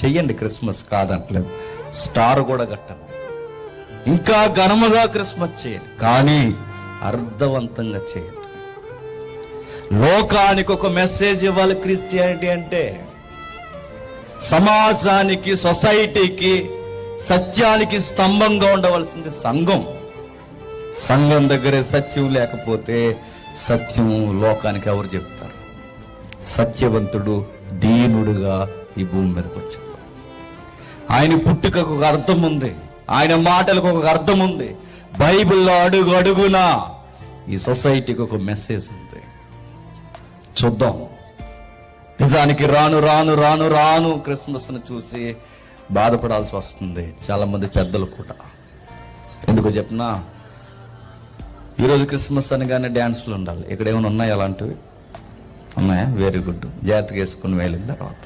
చెయ్యండి, Christmas కాదంటలేదు. Star కూడా కట్టండి, ఇంకా ఘనముగా క్రిస్మస్ చేయండి, కానీ అర్థవంతంగా చేయండి. లోకానికి ఒక మెసేజ్ ఇవ్వాలి. క్రిస్టియానిటీ అంటే సమాజానికి, సొసైటీకి, సత్యానికి స్తంభంగా ఉండవలసింది సంఘం. సంఘం దగ్గరే సత్యం లేకపోతే సత్యం లోకానికి ఎవరు చెప్తారు? సత్యవంతుడు దీనుడుగా ఈ భూమి మీదకి వచ్చాడు. ఆయన పుట్టుకకు ఒక అర్థం ఉంది, ఆయన మాటలకు ఒక అర్థం ఉంది. బైబిల్లో అడుగు అడుగునా ఈ సొసైటీకి ఒక మెసేజ్ ఉంది. చూద్దాం. నిజానికి రాను రాను రాను రాను క్రిస్మస్ను చూసి బాధపడాల్సి వస్తుంది చాలా మంది పెద్దలు కూడా. ఎందుకో చెప్పినా, ఈరోజు క్రిస్మస్ అనగానే డ్యాన్స్లు ఉండాలి. ఇక్కడ ఏమైనా ఉన్నాయా? అలాంటివి ఉన్నాయా? Very good. జాగ్రత్తగా వేసుకుని వెళ్ళిన తర్వాత